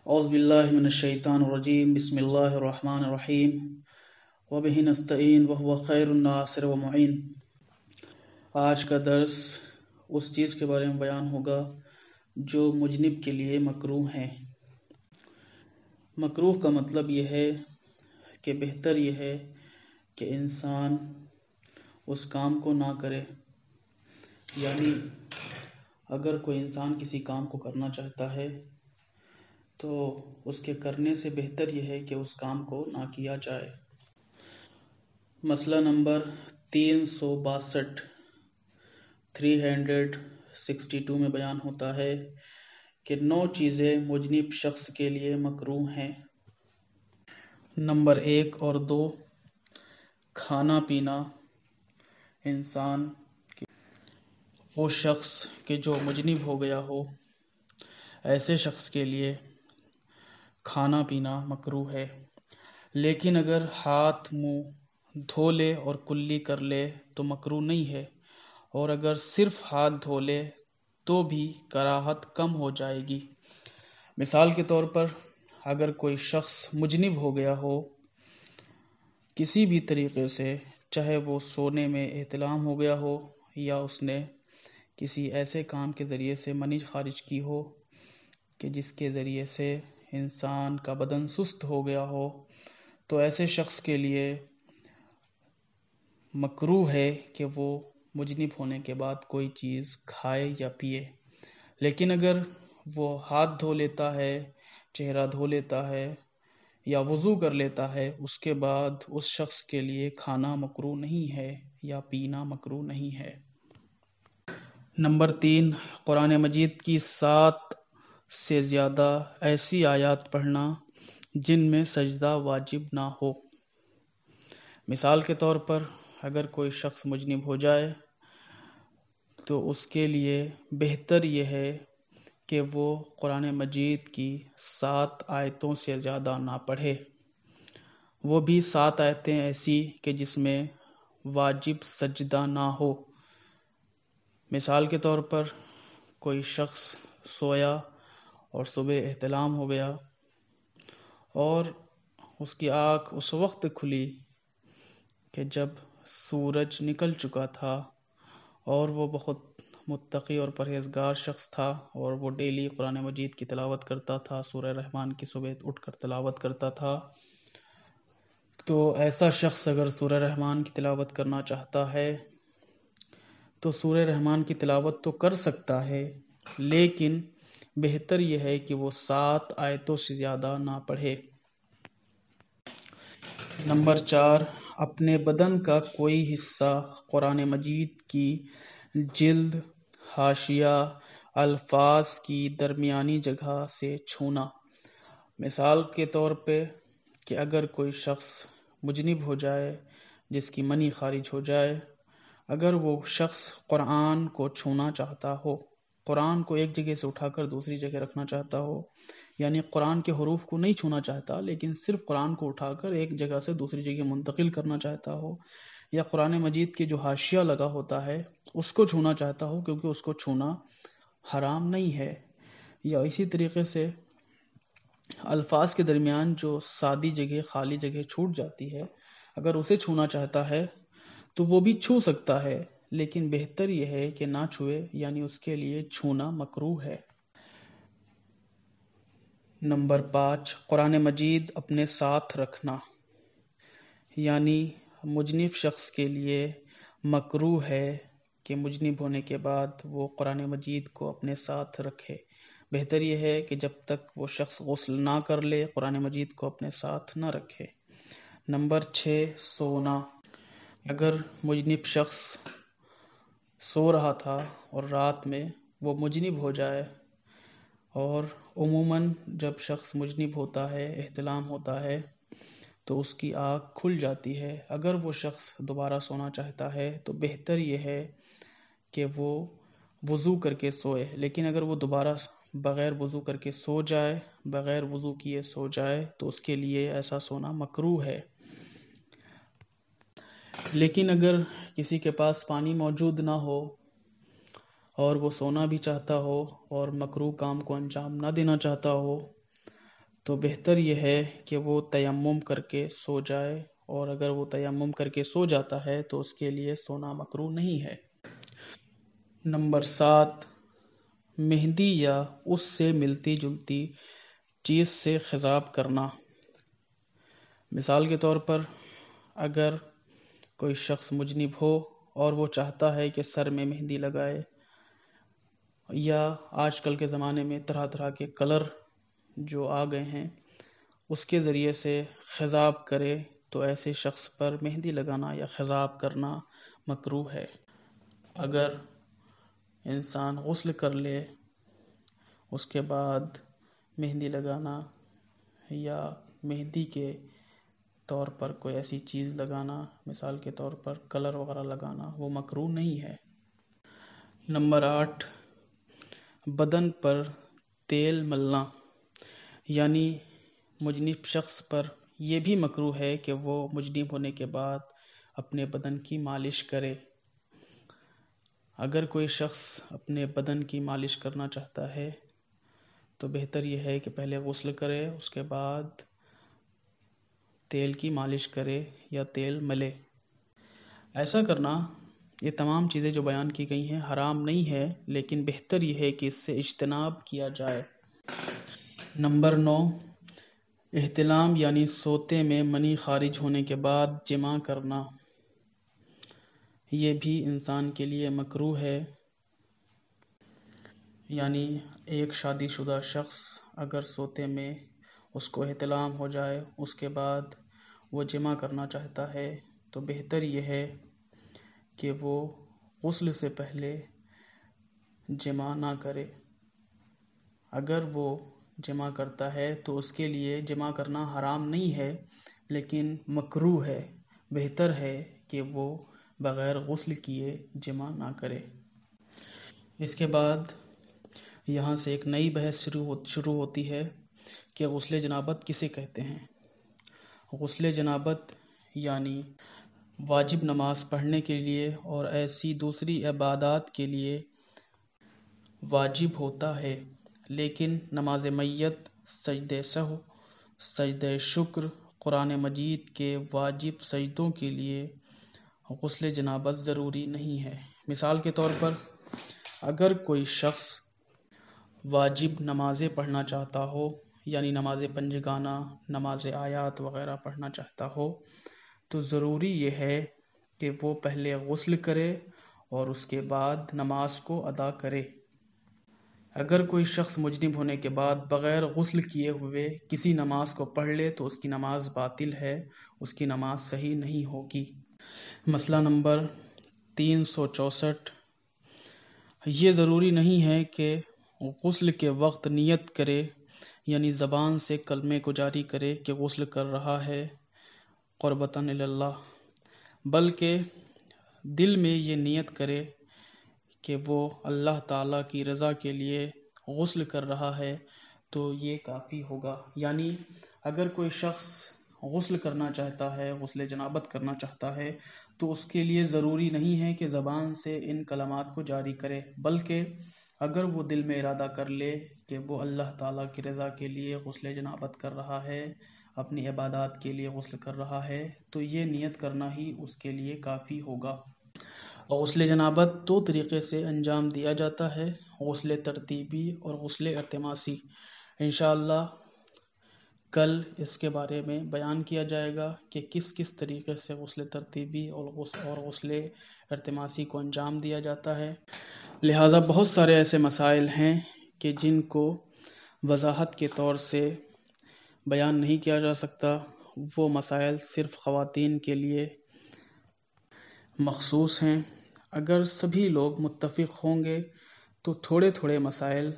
اعوذ باللہ من الشیطان الرجیم بسم اللہ الرحمن الرحیم وبہ نستعین وہو خیر الناصر ومعین۔ آج کا درس اس چیز کے بارے میں بیان ہوگا جو مجنب کے لیے مکروہ ہے۔ مکروہ کا مطلب یہ ہے کہ بہتر یہ ہے کہ انسان اس کام کو نہ کرے، یعنی اگر کوئی انسان کسی کام کو کرنا چاہتا ہے تو اس کے کرنے سے بہتر یہ ہے کہ اس کام کو نہ کیا جائے۔ مسئلہ نمبر 362 میں بیان ہوتا ہے کہ 9 چیزیں مجنب شخص کے لیے مکروہ ہیں۔ نمبر 1 اور 2، کھانا پینا۔ انسان وہ شخص کہ جو مجنب ہو گیا ہو، ایسے شخص کے لیے کھانا پینا مکروہ ہے، لیکن اگر ہاتھ منہ دھو لے اور کلی کر لے تو مکروہ نہیں ہے، اور اگر صرف ہاتھ دھو لے تو بھی کراہت کم ہو جائے گی۔ مثال کے طور پر اگر کوئی شخص مجنب ہو گیا ہو کسی بھی طریقے سے، چاہے وہ سونے میں احتلام ہو گیا ہو یا اس نے کسی ایسے کام کے ذریعے سے منی خارج کی ہو کہ جس کے ذریعے سے انسان کا بدن سست ہو گیا ہو، تو ایسے شخص کے لیے مکروہ ہے کہ وہ مجنب ہونے کے بعد کوئی چیز کھائے یا پیے۔ لیکن اگر وہ ہاتھ دھو لیتا ہے، چہرہ دھو لیتا ہے یا وضو کر لیتا ہے، اس کے بعد اس شخص کے لیے کھانا مکروہ نہیں ہے یا پینا مکروہ نہیں ہے۔ نمبر 3، قرآن مجید کی 7 سے زیادہ ایسی آیات پڑھنا جن میں سجدہ واجب نہ ہو۔ مثال کے طور پر اگر کوئی شخص مجنب ہو جائے تو اس کے لیے بہتر یہ ہے کہ وہ قرآن مجید کی 7 آیتوں سے زیادہ نہ پڑھے، وہ بھی 7 آیتیں ایسی کہ جس میں واجب سجدہ نہ ہو۔ مثال کے طور پر کوئی شخص سویا اور صبح احتلام ہو گیا اور اس کی آنکھ اس وقت کھلی کہ جب سورج نکل چکا تھا، اور وہ بہت متقی اور پرہیزگار شخص تھا اور وہ ڈیلی قرآن مجید کی تلاوت کرتا تھا، سورہ رحمان کی صبح اٹھ کر تلاوت کرتا تھا۔ تو ایسا شخص اگر سورہ رحمان کی تلاوت کرنا چاہتا ہے تو سورہ رحمان کی تلاوت تو کر سکتا ہے، لیکن بہتر یہ ہے کہ وہ 7 آیتوں سے زیادہ نہ پڑھے۔ نمبر 4، اپنے بدن کا کوئی حصہ قرآن مجید کی جلد، حاشیہ، الفاظ کی درمیانی جگہ سے چھونا۔ مثال کے طور پہ کہ اگر کوئی شخص مجنب ہو جائے جس کی منی خارج ہو جائے، اگر وہ شخص قرآن کو چھونا چاہتا ہو، قرآن کو ایک جگہ سے اٹھا کر دوسری جگہ رکھنا چاہتا ہو، یعنی قرآن کے حروف کو نہیں چھونا چاہتا لیکن صرف قرآن کو اٹھا کر ایک جگہ سے دوسری جگہ منتقل کرنا چاہتا ہو، یا قرآن مجید کے جو حاشیہ لگا ہوتا ہے اس کو چھونا چاہتا ہو کیونکہ اس کو چھونا حرام نہیں ہے، یا اسی طریقے سے الفاظ کے درمیان جو سادی جگہ، خالی جگہ چھوٹ جاتی ہے، اگر اسے چھونا چاہتا ہے تو وہ بھی چھو سکتا ہے، لیکن بہتر یہ ہے کہ نہ چھوئے، یعنی اس کے لیے چھونا مکروہ ہے۔ نمبر 5، قرآن مجید اپنے ساتھ رکھنا، یعنی مجنب شخص کے لیے مکروہ ہے کہ مجنب ہونے کے بعد وہ قرآن مجید کو اپنے ساتھ رکھے۔ بہتر یہ ہے کہ جب تک وہ شخص غسل نہ کر لے قرآن مجید کو اپنے ساتھ نہ رکھے۔ نمبر 6، سونا۔ اگر مجنب شخص سو رہا تھا اور رات میں وہ مجنب ہو جائے، اور عموماً جب شخص مجنب ہوتا ہے، احتلام ہوتا ہے، تو اس کی آنکھ کھل جاتی ہے، اگر وہ شخص دوبارہ سونا چاہتا ہے تو بہتر یہ ہے کہ وہ وضو کر کے سوئے، لیکن اگر وہ دوبارہ بغیر وضو کر کے سو جائے، بغیر وضو کیے سو جائے تو اس کے لیے ایسا سونا مکروہ ہے۔ لیکن اگر کسی کے پاس پانی موجود نہ ہو اور وہ سونا بھی چاہتا ہو اور مکروہ کام کو انجام نہ دینا چاہتا ہو، تو بہتر یہ ہے کہ وہ تیمم کر کے سو جائے، اور اگر وہ تیمم کر کے سو جاتا ہے تو اس کے لیے سونا مکروہ نہیں ہے۔ نمبر 7، مہندی یا اس سے ملتی جلتی چیز سے خضاب کرنا۔ مثال کے طور پر اگر کوئی شخص مجنب ہو اور وہ چاہتا ہے کہ سر میں مہندی لگائے، یا آج کل کے زمانے میں طرح طرح کے کلر جو آ گئے ہیں اس کے ذریعے سے خضاب کرے، تو ایسے شخص پر مہندی لگانا یا خضاب کرنا مکروہ ہے۔ اگر انسان غسل کر لے اس کے بعد مہندی لگانا یا مہندی کے طور پر کوئی ایسی چیز لگانا، مثال کے طور پر کلر وغیرہ لگانا، وہ مکروہ نہیں ہے۔ نمبر 8، بدن پر تیل ملنا، یعنی مجنب شخص پر یہ بھی مکروہ ہے کہ وہ مجنب ہونے کے بعد اپنے بدن کی مالش کرے۔ اگر کوئی شخص اپنے بدن کی مالش کرنا چاہتا ہے تو بہتر یہ ہے کہ پہلے غسل کرے، اس کے بعد تیل کی مالش کرے یا تیل ملے۔ ایسا کرنا، یہ تمام چیزیں جو بیان کی گئی ہیں حرام نہیں ہے، لیکن بہتر یہ ہے کہ اس سے اجتناب کیا جائے۔ نمبر 9، احتلام یعنی سوتے میں منی خارج ہونے کے بعد جماع کرنا، یہ بھی انسان کے لیے مکروہ ہے۔ یعنی ایک شادی شدہ شخص اگر سوتے میں اس کو احتلام ہو جائے، اس کے بعد وہ جماع کرنا چاہتا ہے تو بہتر یہ ہے کہ وہ غسل سے پہلے جماع نہ کرے۔ اگر وہ جماع کرتا ہے تو اس کے لیے جماع کرنا حرام نہیں ہے، لیکن مکروہ ہے، بہتر ہے کہ وہ بغیر غسل کیے جماع نہ کرے۔ اس کے بعد یہاں سے ایک نئی بحث شروع ہوتی ہے کہ غسل جنابت کسے کہتے ہیں۔ غسل جنابت یعنی واجب نماز پڑھنے کے لیے اور ایسی دوسری عبادات کے لیے واجب ہوتا ہے، لیکن نماز میت، سجدہ سہو، سجدہ شکر، قرآن مجید کے واجب سجدوں کے لیے غسل جنابت ضروری نہیں ہے۔ مثال کے طور پر اگر کوئی شخص واجب نمازیں پڑھنا چاہتا ہو، یعنی نماز پنجگانہ، نماز آیات وغیرہ پڑھنا چاہتا ہو، تو ضروری یہ ہے کہ وہ پہلے غسل کرے اور اس کے بعد نماز کو ادا کرے۔ اگر کوئی شخص مجنب ہونے کے بعد بغیر غسل کیے ہوئے کسی نماز کو پڑھ لے تو اس کی نماز باطل ہے، اس کی نماز صحیح نہیں ہوگی۔ مسئلہ نمبر 364، یہ ضروری نہیں ہے کہ غسل کے وقت نیت کرے، یعنی زبان سے کلمے کو جاری کرے کہ غسل کر رہا ہے قربتاً اللہ، بلکہ دل میں یہ نیت کرے کہ وہ اللہ تعالیٰ کی رضا کے لیے غسل کر رہا ہے تو یہ کافی ہوگا۔ یعنی اگر کوئی شخص غسل کرنا چاہتا ہے، غسل جنابت کرنا چاہتا ہے، تو اس کے لیے ضروری نہیں ہے کہ زبان سے ان کلمات کو جاری کرے، بلکہ اگر وہ دل میں ارادہ کر لے کہ وہ اللہ تعالیٰ کی رضا کے لیے غسل جنابت کر رہا ہے، اپنی عبادات کے لیے غسل کر رہا ہے، تو یہ نیت کرنا ہی اس کے لیے کافی ہوگا۔ غسل جنابت 2 طریقے سے انجام دیا جاتا ہے، غسل ترتیبی اور غسل التماسی۔ انشاءاللہ کل اس کے بارے میں بیان کیا جائے گا کہ کس کس طریقے سے غسل ترتیبی اور غسل التماسی کو انجام دیا جاتا ہے۔ لہٰذا بہت سارے ایسے مسائل ہیں کہ جن کو وضاحت کے طور سے بیان نہیں کیا جا سکتا، وہ مسائل صرف خواتین کے لیے مخصوص ہیں۔ اگر سبھی لوگ متفق ہوں گے تو تھوڑے تھوڑے مسائل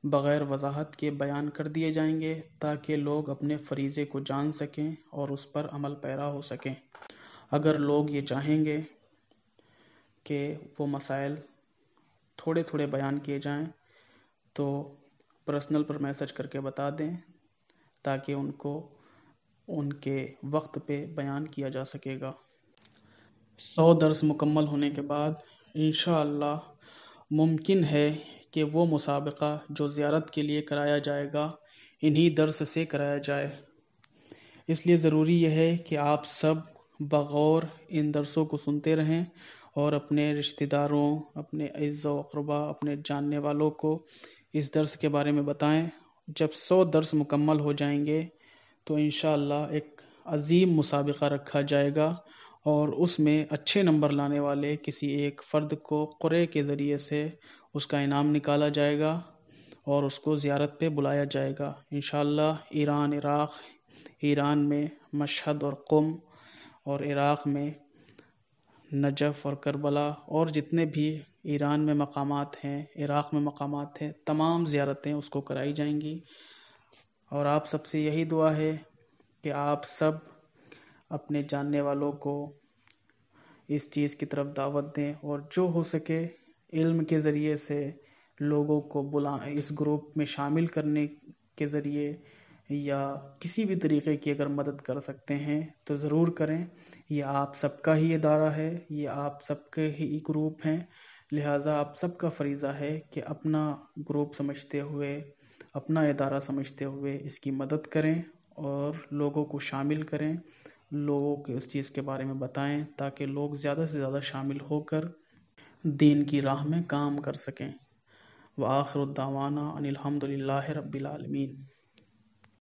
بغیر وضاحت کے بیان کر دیے جائیں گے تاکہ لوگ اپنے فریضے کو جان سکیں اور اس پر عمل پیرا ہو سکیں۔ اگر لوگ یہ چاہیں گے کہ وہ مسائل تھوڑے تھوڑے بیان کیے جائیں تو پرسنل پر میسج کر کے بتا دیں تاکہ ان کو ان کے وقت پہ بیان کیا جا سکے گا۔ 100 درس مکمل ہونے کے بعد انشاءاللہ ممکن ہے کہ وہ مسابقہ جو زیارت کے لیے کرایا جائے گا انہی درس سے کرایا جائے۔ اس لیے ضروری یہ ہے کہ آپ سب بغور ان درسوں کو سنتے رہیں اور اپنے رشتہ داروں، اپنے اعزا و اقربا، اپنے جاننے والوں کو اس درس کے بارے میں بتائیں۔ جب 100 درس مکمل ہو جائیں گے تو انشاءاللہ ایک عظیم مسابقہ رکھا جائے گا اور اس میں اچھے نمبر لانے والے کسی ایک فرد کو قرعے کے ذریعے سے اس کا انعام نکالا جائے گا اور اس کو زیارت پہ بلایا جائے گا انشاءاللہ۔ ایران میں مشہد اور قم، اور عراق میں نجف اور کربلا، اور جتنے بھی ایران میں مقامات ہیں، عراق میں مقامات ہیں، تمام زیارتیں اس کو کرائی جائیں گی۔ اور آپ سب سے یہی دعا ہے کہ آپ سب اپنے جاننے والوں کو اس چیز کی طرف دعوت دیں، اور جو ہو سکے علم کے ذریعے سے لوگوں کو اس گروپ میں شامل کرنے کے ذریعے یا کسی بھی طریقے کی اگر مدد کر سکتے ہیں تو ضرور کریں۔ یہ آپ سب کا ہی ادارہ ہے، یہ آپ سب کے ہی گروپ ہیں، لہٰذا آپ سب کا فریضہ ہے کہ اپنا گروپ سمجھتے ہوئے، اپنا ادارہ سمجھتے ہوئے اس کی مدد کریں اور لوگوں کو شامل کریں، لوگوں کو اس چیز کے بارے میں بتائیں تاکہ لوگ زیادہ سے زیادہ شامل ہو کر دین کی راہ میں کام کر سکیں۔ وآخر الدعوانا ان الحمد للہ رب العالمین۔